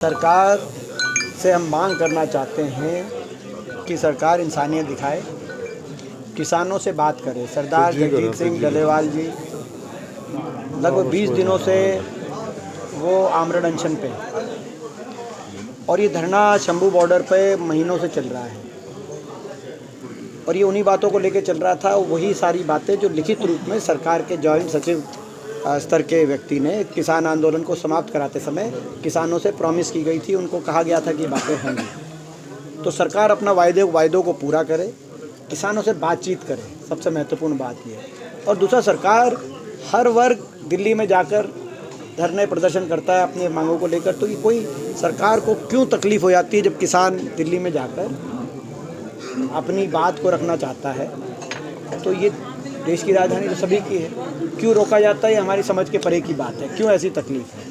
सरकार से हम मांग करना चाहते हैं कि सरकार इंसानियत दिखाए, किसानों से बात करे। सरदार जगजीत सिंह डलेवाल जी लगभग 20 दिनों से वो आमरण अनशन पे और ये धरना शंभू बॉर्डर पे महीनों से चल रहा है और ये उन्हीं बातों को लेकर चल रहा था। वही सारी बातें जो लिखित रूप में सरकार के जॉइंट सचिव स्तर के व्यक्ति ने किसान आंदोलन को समाप्त कराते समय किसानों से प्रॉमिस की गई थी, उनको कहा गया था कि बातें होंगी। तो सरकार अपना वायदों को पूरा करे, किसानों से बातचीत करे, सबसे महत्वपूर्ण बात ये है। और दूसरा, सरकार हर वर्ग दिल्ली में जाकर धरने प्रदर्शन करता है अपनी मांगों को लेकर, तो ये कोई सरकार को क्यों तकलीफ़ हो जाती है जब किसान दिल्ली में जाकर अपनी बात को रखना चाहता है। तो ये देश की राजधानी तो सभी की है, क्यों रोका जाता है, ये हमारी समझ के परे की बात है। क्यों ऐसी तकलीफ़ है।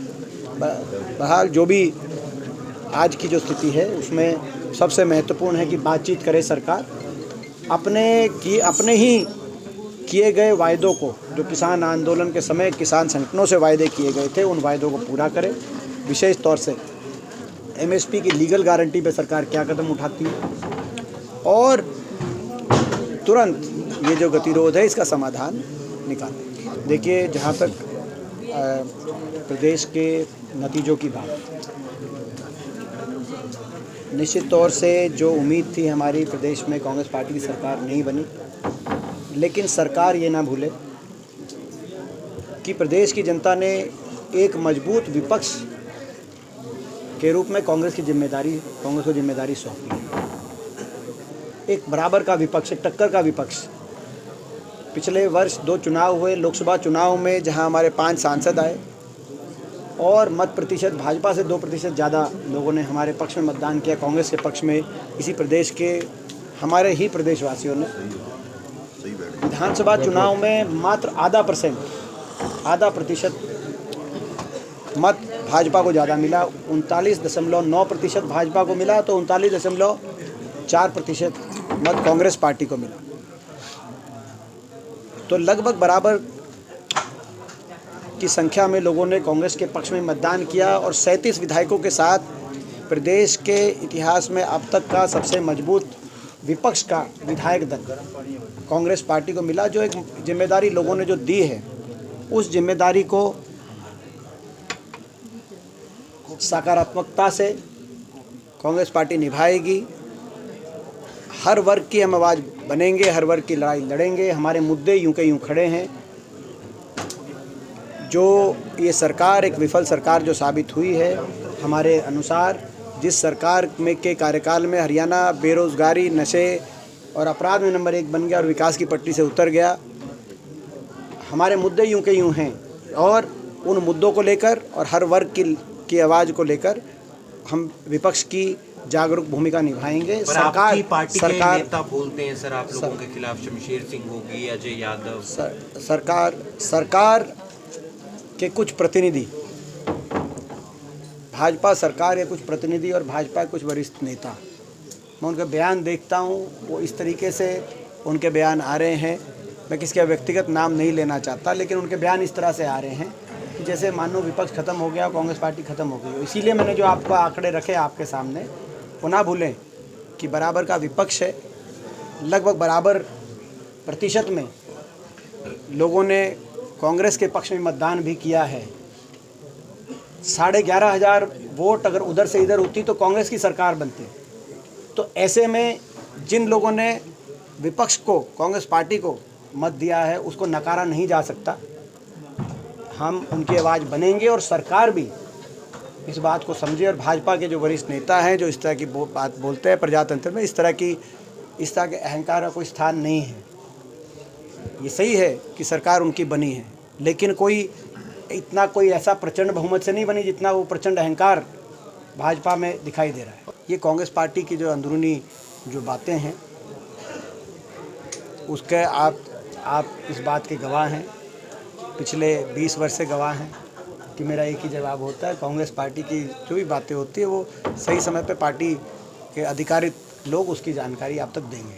बहरहाल जो भी आज की जो स्थिति है उसमें सबसे महत्वपूर्ण है कि बातचीत करे सरकार, अपने ही किए गए वायदों को, जो किसान आंदोलन के समय किसान संगठनों से वायदे किए गए थे, उन वायदों को पूरा करे। विशेष तौर से एमएसपी की लीगल गारंटी पे सरकार क्या कदम उठाती है और तुरंत ये जो गतिरोध है इसका समाधान निकालें। देखिए, जहाँ तक प्रदेश के नतीजों की बात, निश्चित तौर से जो उम्मीद थी हमारी, प्रदेश में कांग्रेस पार्टी की सरकार नहीं बनी, लेकिन सरकार ये ना भूले कि प्रदेश की जनता ने एक मजबूत विपक्ष के रूप में कांग्रेस को जिम्मेदारी सौंपी है। एक बराबर का विपक्ष, एक टक्कर का विपक्ष। पिछले वर्ष 2 चुनाव हुए, लोकसभा चुनाव में जहां हमारे 5 सांसद आए और मत प्रतिशत भाजपा से 2% ज़्यादा लोगों ने हमारे पक्ष में मतदान किया, कांग्रेस के पक्ष में। इसी प्रदेश के हमारे ही प्रदेशवासियों ने विधानसभा चुनाव में मात्र आधा प्रतिशत मत भाजपा को ज़्यादा मिला। 39.9% भाजपा को मिला, तो 39.4% मत कांग्रेस पार्टी को मिला। तो लगभग बराबर की संख्या में लोगों ने कांग्रेस के पक्ष में मतदान किया और 37 विधायकों के साथ प्रदेश के इतिहास में अब तक का सबसे मजबूत विपक्ष का विधायक दल कांग्रेस पार्टी को मिला। जो एक जिम्मेदारी लोगों ने जो दी है, उस जिम्मेदारी को सकारात्मकता से कांग्रेस पार्टी निभाएगी। हर वर्ग की हम आवाज़ बनेंगे, हर वर्ग की लड़ाई लड़ेंगे। हमारे मुद्दे यूं के यूं खड़े हैं। जो ये सरकार एक विफल सरकार जो साबित हुई है, हमारे अनुसार जिस सरकार में के कार्यकाल में हरियाणा बेरोज़गारी, नशे और अपराध में नंबर 1 बन गया और विकास की पटरी से उतर गया। हमारे मुद्दे यूं के यूं हैं और उन मुद्दों को लेकर और हर वर्ग की आवाज़ को लेकर हम विपक्ष की जागरूक भूमिका निभाएंगे। आपकी पार्टी के नेता बोलते हैं सर आप लोगों के खिलाफ, शमशेर सिंह होगी, अजय यादव। सरकार के कुछ प्रतिनिधि, भाजपा सरकार के कुछ प्रतिनिधि और भाजपा के कुछ वरिष्ठ नेता, मैं उनके बयान देखता हूं, वो इस तरीके से उनके बयान आ रहे हैं। मैं किसी का व्यक्तिगत नाम नहीं लेना चाहता, लेकिन उनके बयान इस तरह से आ रहे हैं कि जैसे मानो विपक्ष खत्म हो गया, कांग्रेस पार्टी खत्म हो गई। इसीलिए मैंने जो आपको आंकड़े रखे आपके सामने, वो ना भूलें कि बराबर का विपक्ष है। लगभग बराबर प्रतिशत में लोगों ने कांग्रेस के पक्ष में मतदान भी किया है। 11,500 वोट अगर उधर से इधर होती तो कांग्रेस की सरकार बनती। तो ऐसे में जिन लोगों ने विपक्ष को, कांग्रेस पार्टी को मत दिया है, उसको नकारा नहीं जा सकता। हम उनकी आवाज़ बनेंगे और सरकार भी इस बात को समझे। और भाजपा के जो वरिष्ठ नेता हैं जो इस तरह की बात बोलते हैं, प्रजातंत्र में इस तरह के अहंकार का कोई स्थान नहीं है। ये सही है कि सरकार उनकी बनी है, लेकिन कोई ऐसा प्रचंड बहुमत से नहीं बनी जितना वो प्रचंड अहंकार भाजपा में दिखाई दे रहा है। ये कांग्रेस पार्टी की जो अंदरूनी जो बातें हैं, उसके आप इस बात के गवाह हैं, पिछले 20 वर्ष से गवाह हैं कि मेरा एक ही जवाब होता है, कांग्रेस पार्टी की जो भी बातें होती है वो सही समय पे पार्टी के अधिकारित लोग उसकी जानकारी आप तक देंगे।